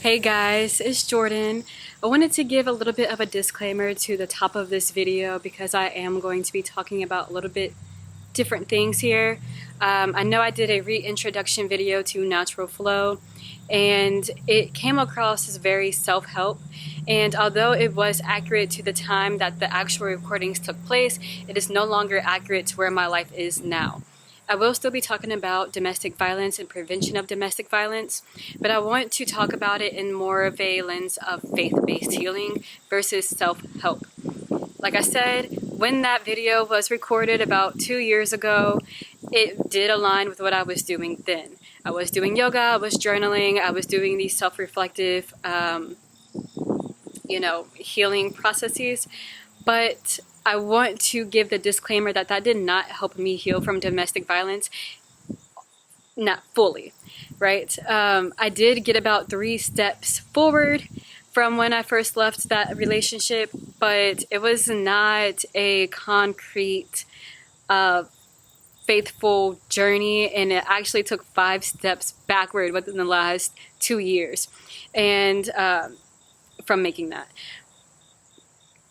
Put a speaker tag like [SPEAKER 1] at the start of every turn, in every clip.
[SPEAKER 1] Hey guys, it's Jordan. I wanted to give a little bit of a disclaimer to the top of this video because I am going to be talking about a little bit different things here. I know I did a reintroduction video to Natural Flow and it came across as very self-help, and although it was accurate to the time that the actual recordings took place, it is no longer accurate to where my life is now. I will still be talking about domestic violence and prevention of domestic violence, but I want to talk about it in more of a lens of faith-based healing versus self-help. Like I said, when that video was recorded about 2 years ago, it did align with what I was doing then. I was doing yoga, I was journaling, I was doing these self-reflective, healing processes, but I want to give the disclaimer that that did not help me heal from domestic violence, not fully, right? I did get about 3 steps forward from when I first left that relationship, but it was not a concrete, faithful journey, and it actually took 5 steps backward within the last 2 years, and from making that.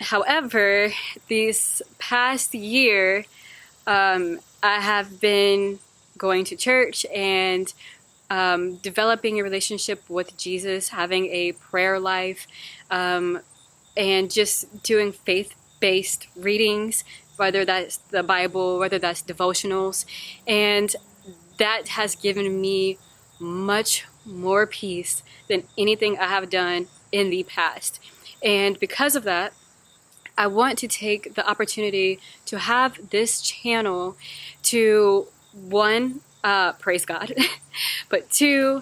[SPEAKER 1] However, this past year, I have been going to church and developing a relationship with Jesus, having a prayer life, and just doing faith-based readings, whether that's the Bible, whether that's devotionals, and that has given me much more peace than anything I have done in the past. And because of that, I want to take the opportunity to have this channel to, 1, praise God, but 2,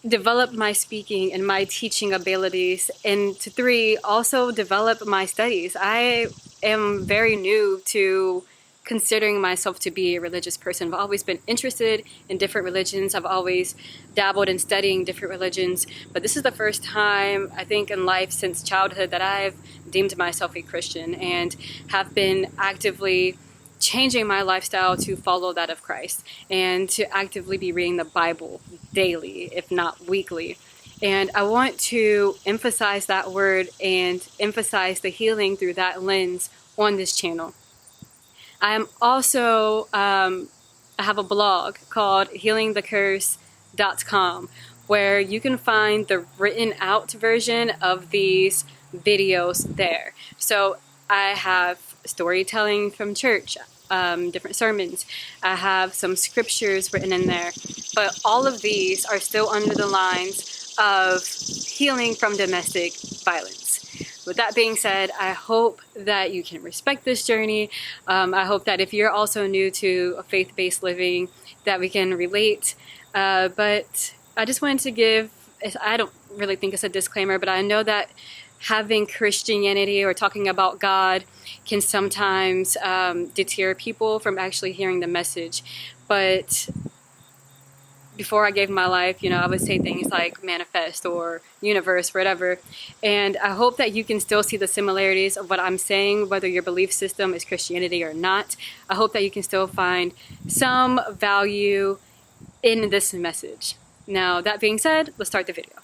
[SPEAKER 1] develop my speaking and my teaching abilities, and to 3, also develop my studies. I am very new to considering myself to be a religious person. I've always been interested in different religions. I've always dabbled in studying different religions, but this is the first time, I think, in life since childhood that I've deemed myself a Christian and have been actively changing my lifestyle to follow that of Christ and to actively be reading the Bible daily, if not weekly. And I want to emphasize that word and emphasize the healing through that lens on this channel. I am also, I have a blog called healingthecurse.com where you can find the written out version of these videos there. So I have storytelling from church, different sermons. I have some scriptures written in there, but all of these are still under the lines of healing from domestic violence. With that being said, I hope that you can respect this journey. I hope that if you're also new to a faith-based living, that we can relate. But I just wanted to give, I don't really think it's a disclaimer, but I know that having Christianity or talking about God can sometimes deter people from actually hearing the message. But before I gave my life, I would say things like manifest or universe, whatever. And I hope that you can still see the similarities of what I'm saying, whether your belief system is Christianity or not. I hope that you can still find some value in this message. Now, that being said, let's start the video.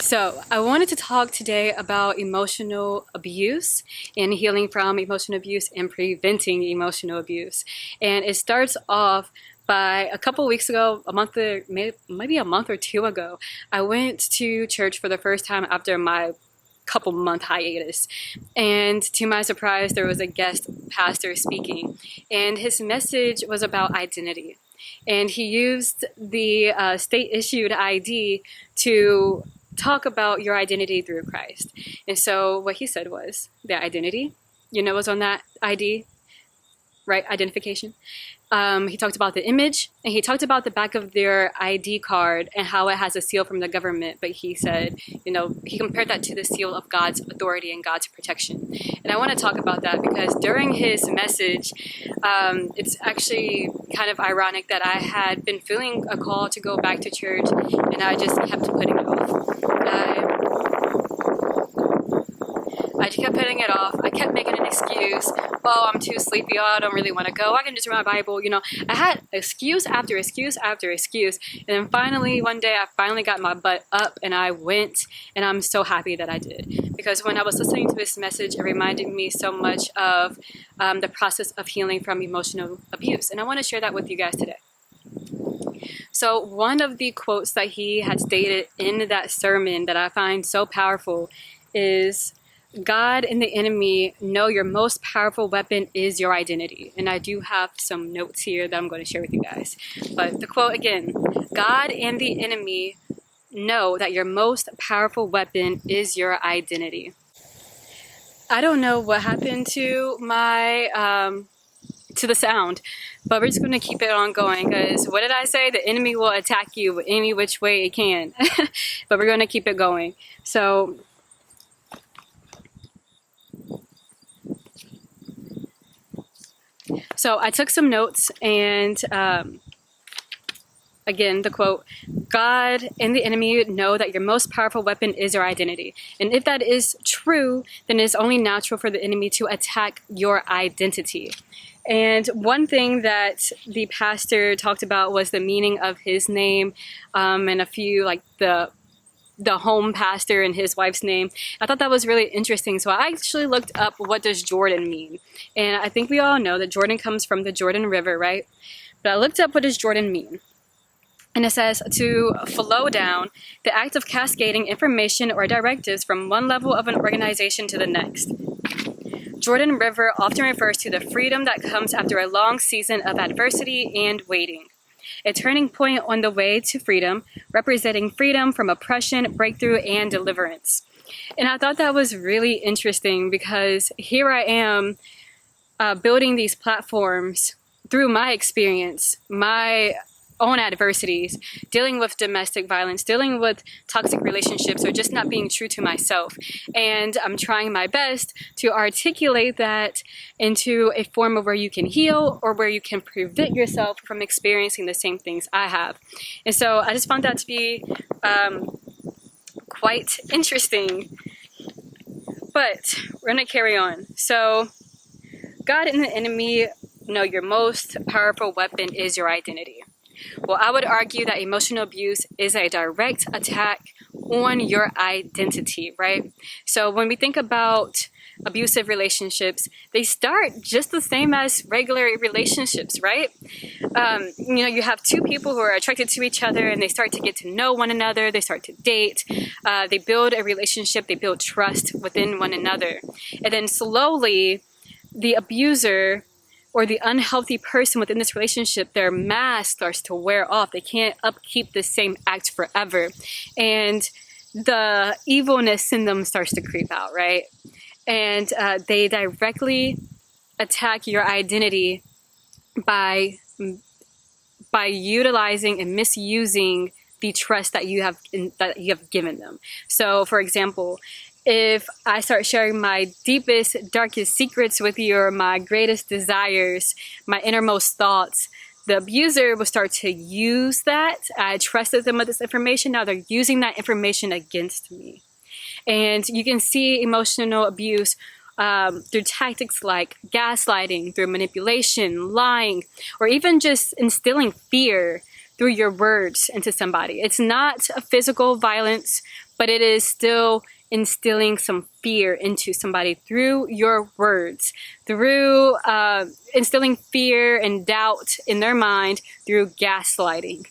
[SPEAKER 1] So I wanted to talk today about emotional abuse and healing from emotional abuse and preventing emotional abuse. And it starts off by a couple of weeks ago, maybe a month or 2 ago, I went to church for the first time after my couple-month hiatus. And to my surprise, there was a guest pastor speaking, and his message was about identity. And he used the state-issued ID to talk about your identity through Christ. And so what he said was the identity, was on that ID, right? Identification. He talked about the image, and he talked about the back of their ID card and how it has a seal from the government. But he said, he compared that to the seal of God's authority and God's protection. And I want to talk about that because during his message, it's actually kind of ironic that I had been feeling a call to go back to church, and I just kept putting it off. I kept putting it off. I kept making an excuse. Oh, I'm too sleepy. Oh, I don't really want to go. I can just read my Bible. You know, I had excuse after excuse after excuse. And then finally, one day, I finally got my butt up and I went. And I'm so happy that I did. Because when I was listening to this message, it reminded me so much of the process of healing from emotional abuse. And I want to share that with you guys today. So one of the quotes that he had stated in that sermon that I find so powerful is, God and the enemy know your most powerful weapon is your identity. And I do have some notes here that I'm going to share with you guys. But the quote again, God and the enemy know that your most powerful weapon is your identity. I don't know what happened to my to the sound, but we're just going to keep it on going, because what did I say? The enemy will attack you any which way it can. But we're going to keep it going. So I took some notes, and again, the quote, God and the enemy know that your most powerful weapon is your identity. And if that is true, then it's only natural for the enemy to attack your identity. And one thing that the pastor talked about was the meaning of his name, and a few, like the home pastor and his wife's name. I thought that was really interesting. So I actually looked up, what does Jordan mean? And I think we all know that Jordan comes from the Jordan River, right? But I looked up, what does Jordan mean? And it says to flow down, the act of cascading information or directives from one level of an organization to the next. Jordan River often refers to the freedom that comes after a long season of adversity and waiting. A turning point on the way to freedom, representing freedom from oppression, breakthrough, and deliverance. And I thought that was really interesting, because here I am building these platforms through my experience, my own adversities, dealing with domestic violence, dealing with toxic relationships, or just not being true to myself. And I'm trying my best to articulate that into a form of where you can heal, or where you can prevent yourself from experiencing the same things I have. And so I just found that to be quite interesting. But we're going to carry on. So God and the enemy know your most powerful weapon is your identity. Well, I would argue that emotional abuse is a direct attack on your identity, right? So when we think about abusive relationships, they start just the same as regular relationships, right? You have two people who are attracted to each other, and they start to get to know one another. They start to date. They build a relationship. They build trust within one another. And then slowly, the abuser or the unhealthy person within this relationship, their mask starts to wear off. They can't upkeep the same act forever. And the evilness in them starts to creep out, right? And they directly attack your identity by utilizing and misusing the trust that you have given them. So, for example, if I start sharing my deepest, darkest secrets with you, or my greatest desires, my innermost thoughts, the abuser will start to use that. I trusted them with this information. Now they're using that information against me. And you can see emotional abuse through tactics like gaslighting, through manipulation, lying, or even just instilling fear through your words into somebody. It's not a physical violence, but it is still instilling some fear into somebody through your words, through instilling fear and doubt in their mind through gaslighting.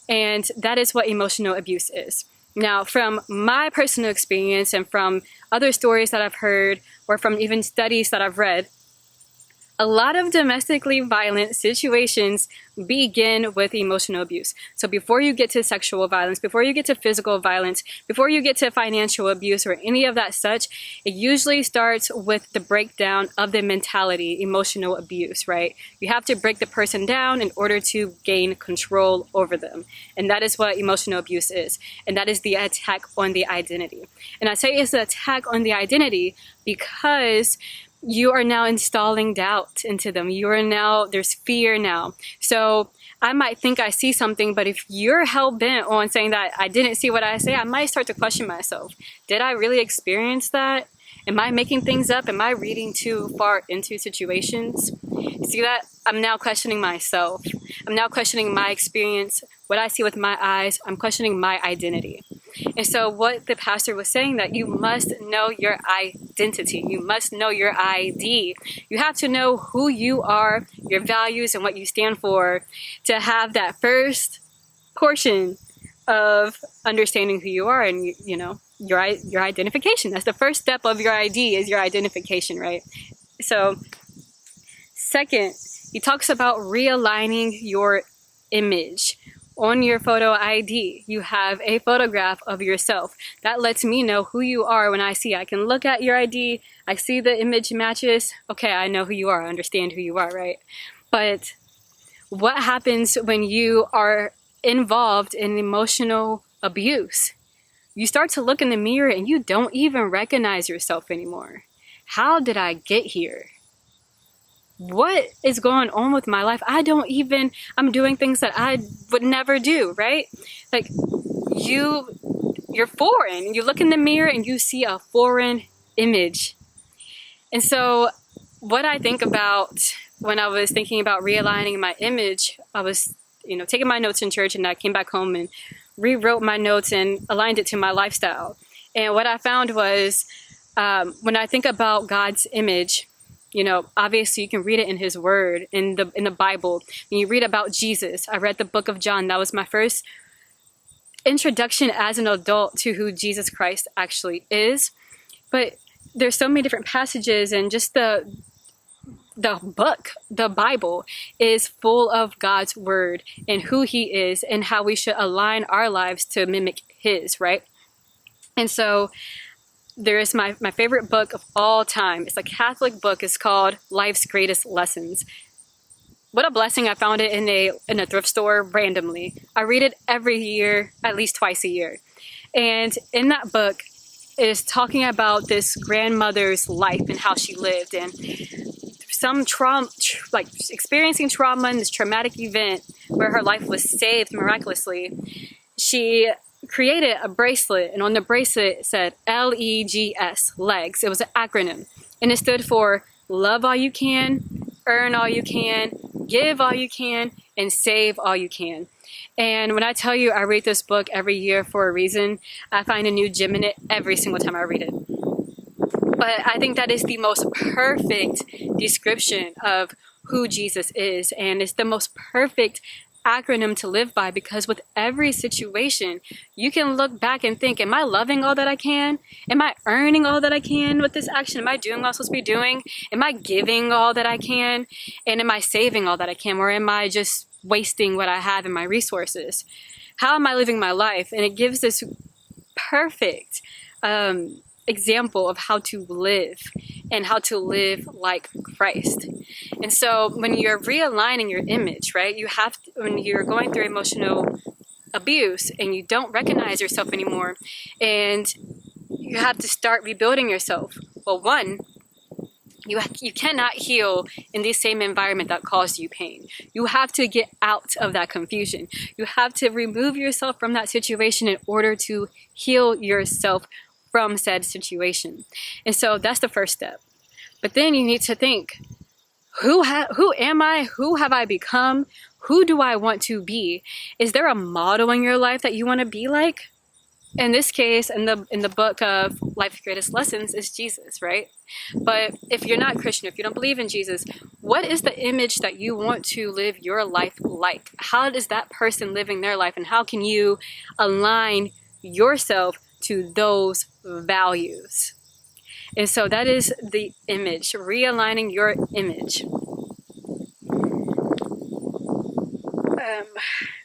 [SPEAKER 1] And that is what emotional abuse is. Now, from my personal experience and from other stories that I've heard, or from even studies that I've read, a lot of domestically violent situations begin with emotional abuse. So before you get to sexual violence, before you get to physical violence, before you get to financial abuse or any of that such, it usually starts with the breakdown of the mentality, emotional abuse, right? You have to break the person down in order to gain control over them. And that is what emotional abuse is. And that is the attack on the identity. And I say it's an attack on the identity because you are now installing doubt into them. There's fear now. So I might think I see something, but if you're hell-bent on saying that I didn't see what I say, I might start to question myself. Did I really experience that? Am I making things up? Am I reading too far into situations? See that? I'm now questioning myself. I'm now questioning my experience, what I see with my eyes. I'm questioning my identity. And so what the pastor was saying, that you must know your identity. You must know your ID. You have to know who you are, your values, and what you stand for to have that first portion of understanding who you are and, you know, your identification. That's the first step of your ID, is your identification, right? So second, he talks about realigning your image. On your photo ID, you have a photograph of yourself. That lets me know who you are. When I can look at your ID, I see the image matches. Okay, I know who you are, I understand who you are, right? But what happens when you are involved in emotional abuse? You start to look in the mirror and you don't even recognize yourself anymore. How did I get here? What is going on with my life? I'm doing things that I would never do, right? Like you're foreign. You look in the mirror and you see a foreign image. And so what I think about when I was thinking about realigning my image, I was, taking my notes in church, and I came back home and rewrote my notes and aligned it to my lifestyle. And what I found was, when I think about God's image, obviously you can read it in his word, in the Bible. When you read about Jesus, I read the book of John. That was my first introduction as an adult to who Jesus Christ actually is. But there's so many different passages, and just the book, the Bible, is full of God's word and who he is and how we should align our lives to mimic his, right? And so there is my favorite book of all time. It's a Catholic book. It's called Life's Greatest Lessons. What a blessing. I found it in a thrift store randomly. I read it every year, at least twice a year. And in that book, it is talking about this grandmother's life and how she lived, and some trauma, like experiencing trauma in this traumatic event where her life was saved miraculously. She created a bracelet, and on the bracelet it said LEGS, legs. It was an acronym, and it stood for love all you can, earn all you can, give all you can, and save all you can. And when I tell you I read this book every year for a reason, I find a new gem in it every single time I read it. But I think that is the most perfect description of who Jesus is, and it's the most perfect acronym to live by, because with every situation you can look back and think, am I loving all that I can? Am I earning all that I can with this action? Am I doing what I'm supposed to be doing? Am I giving all that I can? And am I saving all that I can? Or am I just wasting what I have in my resources? How am I living my life? And it gives this perfect example of how to live, and how to live like Christ. And so when you're realigning your image, right, when you're going through emotional abuse and you don't recognize yourself anymore, and you have to start rebuilding yourself. Well, one, you cannot heal in the same environment that caused you pain. You have to get out of that confusion. You have to remove yourself from that situation in order to heal yourself from said situation. And so that's the first step. But then you need to think, who am I? Who have I become? Who do I want to be? Is there a model in your life that you want to be like? In this case, in the book of Life's Greatest Lessons, is Jesus, right? But if you're not Christian, if you don't believe in Jesus, what is the image that you want to live your life like? How is that person living their life, and how can you align yourself to those values? And so that is the image, realigning your image.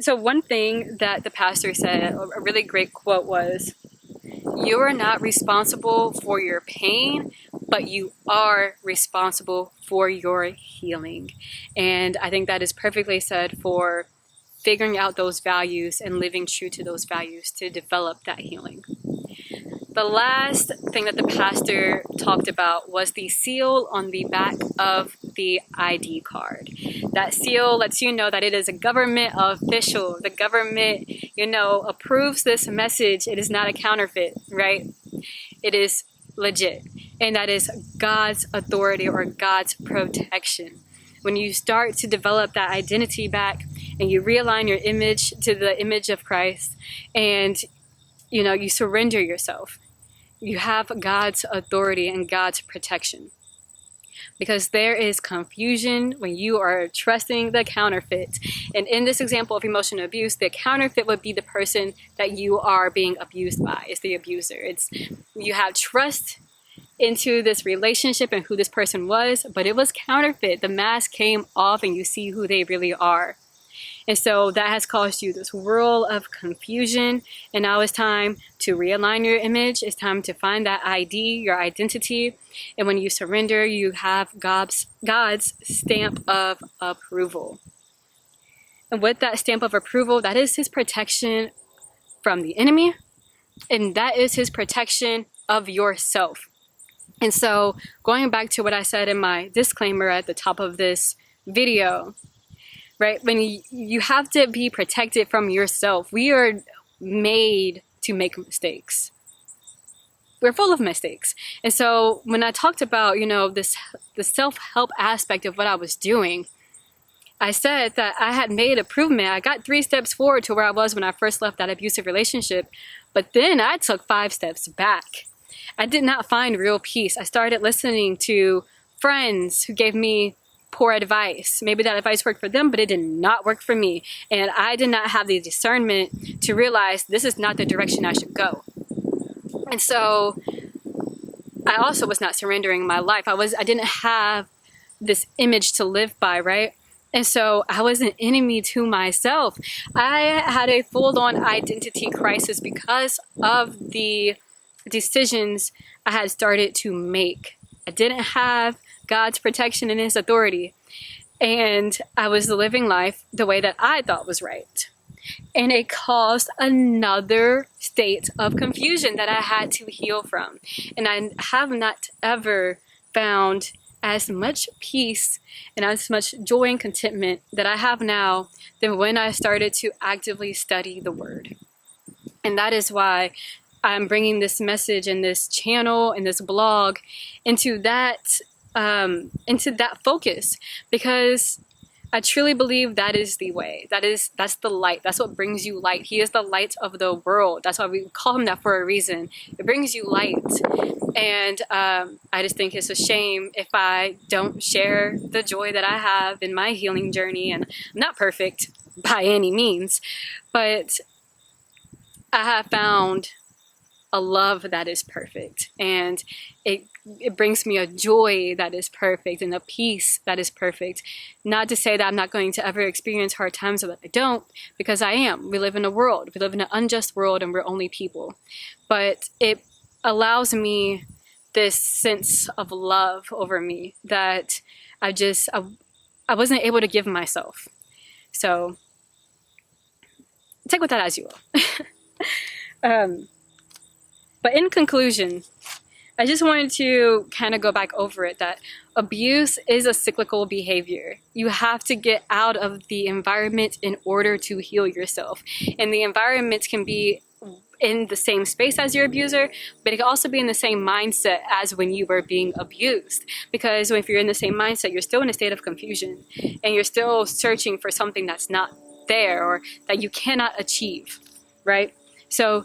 [SPEAKER 1] So one thing that the pastor said, a really great quote, was, "You are not responsible for your pain, but you are responsible for your healing." And I think that is perfectly said for figuring out those values and living true to those values to develop that healing. The last thing that the pastor talked about was the seal on the back of the ID card. That seal lets you know that it is a government official. The government, approves this message. It is not a counterfeit, right? It is legit. and that is God's authority or God's protection. When you start to develop that identity back and you realign your image to the image of Christ, and you surrender yourself, you have God's authority and God's protection. Because there is confusion when you are trusting the counterfeit. And in this example of emotional abuse, the counterfeit would be the person that you are being abused by. It's the abuser. You have trust into this relationship and who this person was, but it was counterfeit. The mask came off and you see who they really are. And so that has caused you this whirl of confusion. And now it's time to realign your image. It's time to find that ID, your identity. And when you surrender, you have God's stamp of approval. And with that stamp of approval, that is his protection from the enemy. And that is his protection of yourself. And so going back to what I said in my disclaimer at the top of this video, right? When you have to be protected from yourself. We are made to make mistakes. We're full of mistakes. And so when I talked about, the self-help aspect of what I was doing, I said that I had made improvement. I got 3 steps forward to where I was when I first left that abusive relationship. But then I took 5 steps back. I did not find real peace. I started listening to friends who gave me poor advice. Maybe that advice worked for them, but it did not work for me. And I did not have the discernment to realize this is not the direction I should go. And so I also was not surrendering my life. I didn't have this image to live by, right? And so I was an enemy to myself. I had a full-on identity crisis because of the decisions I had started to make. I didn't have God's protection and his authority. And I was living life the way that I thought was right. And it caused another state of confusion that I had to heal from. And I have not ever found as much peace and as much joy and contentment that I have now than when I started to actively study the Word. And that is why I'm bringing this message and this channel and this blog into that focus, because I truly believe that is the way. That's the light. That's what brings you light. He is the light of the world. That's why we call him that for a reason. It brings you light. And I just think it's a shame if I don't share the joy that I have in my healing journey. And I'm not perfect by any means, but I have found a love that is perfect, and it brings me a joy that is perfect and a peace that is perfect. Not to say that I'm not going to ever experience hard times, or that I don't, because I am. We live in a world. We live in an unjust world, and we're only people. But it allows me this sense of love over me that I wasn't able to give myself. So take with that as you will. But in conclusion, I just wanted to kind of go back over it, that abuse is a cyclical behavior. You have to get out of the environment in order to heal yourself. And the environment can be in the same space as your abuser, but it can also be in the same mindset as when you were being abused. Because if you're in the same mindset, you're still in a state of confusion, and you're still searching for something that's not there or that you cannot achieve, right? So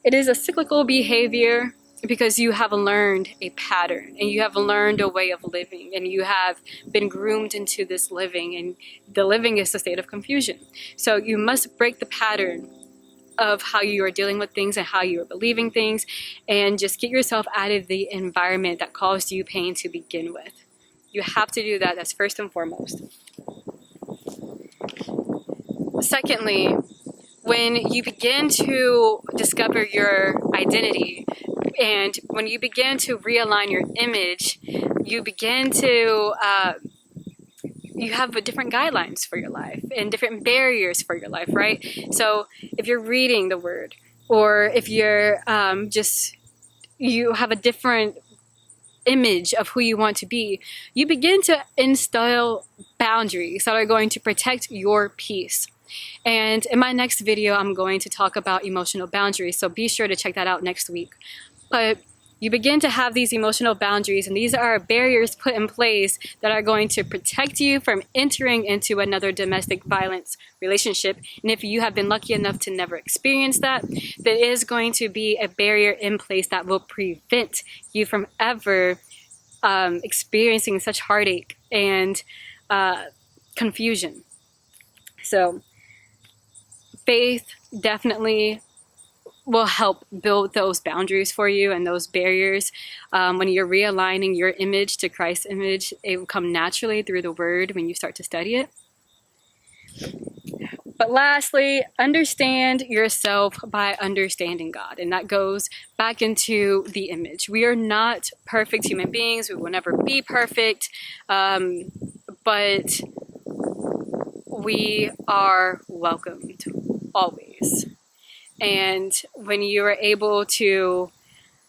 [SPEAKER 1] it is a cyclical behavior because you have learned a pattern, and you have learned a way of living, and you have been groomed into this living, and the living is a state of confusion. So you must break the pattern of how you are dealing with things and how you are believing things, and just get yourself out of the environment that caused you pain to begin with. You have to do that. That's first and foremost. Secondly, when you begin to discover your identity, and when you begin to realign your image, you begin to, you have different guidelines for your life and different barriers for your life, right? So if you're reading the Word, or if you're you have a different image of who you want to be, you begin to instill boundaries that are going to protect your peace. And in my next video, I'm going to talk about emotional boundaries, so be sure to check that out next week. But you begin to have these emotional boundaries, and these are barriers put in place that are going to protect you from entering into another domestic violence relationship. And if you have been lucky enough to never experience that, there is going to be a barrier in place that will prevent you from ever experiencing such heartache and confusion. So faith definitely will help build those boundaries for you and those barriers. When you're realigning your image to Christ's image, it will come naturally through the word when you start to study it. But lastly, understand yourself by understanding God. And that goes back into the image. We are not perfect human beings. We will never be perfect. But we are welcomed always. And when you are able to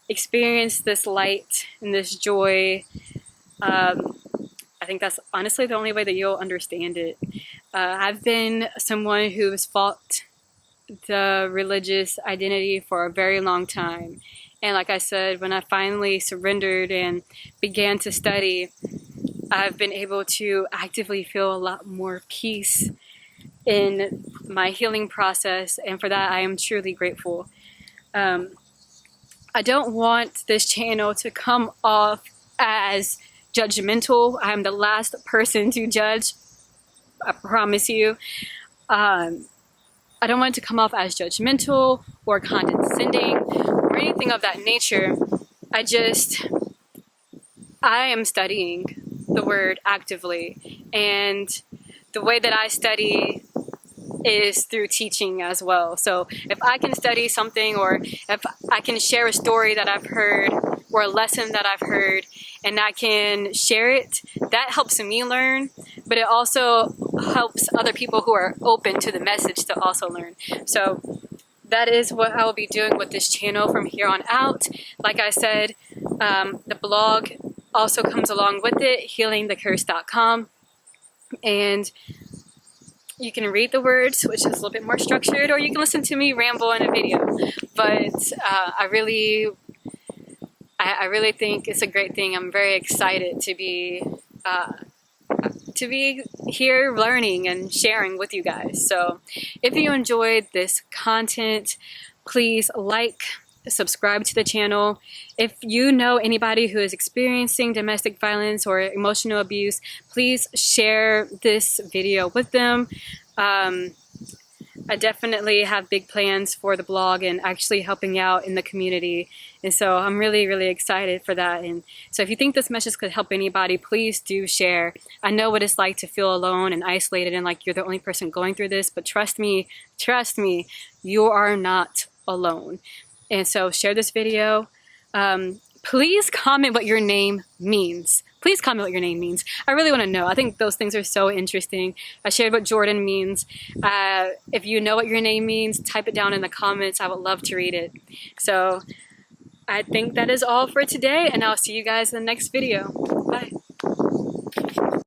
[SPEAKER 1] experience this light and this joy, I think that's honestly the only way that you'll understand it. I've been someone who has fought the religious identity for a very long time. And like I said, when I finally surrendered and began to study, I've been able to actively feel a lot more peace in my healing process, and for that I am truly grateful. I don't want this channel to come off as judgmental. I'm the last person to judge, I promise you. I don't want it to come off as judgmental or condescending or anything of that nature. I am studying the word actively, and the way that I study is through teaching as well. So if I can study something, or if I can share a story that I've heard or a lesson that I've heard and I can share it, that helps me learn, but it also helps other people who are open to the message to also learn. So that is what I will be doing with this channel from here on out. Like I said, the blog also comes along with it, healingthecurse.com, and you can read the words, which is a little bit more structured, or you can listen to me ramble in a video. But I really think it's a great thing. I'm very excited to be here learning and sharing with you guys. So if you enjoyed this content, please like, subscribe to the channel. If you know anybody who is experiencing domestic violence or emotional abuse, please share this video with them. I definitely have big plans for the blog and actually helping out in the community. And so I'm really, really excited for that. And so if you think this message could help anybody, please do share. I know what it's like to feel alone and isolated and like you're the only person going through this, but trust me, you are not alone. And so share this video. Please comment what your name means. Please comment what your name means. I really want to know. I think those things are so interesting. I shared what Jordan means. If you know what your name means, type it down in the comments. I would love to read it. So I think that is all for today, and I'll see you guys in the next video. Bye.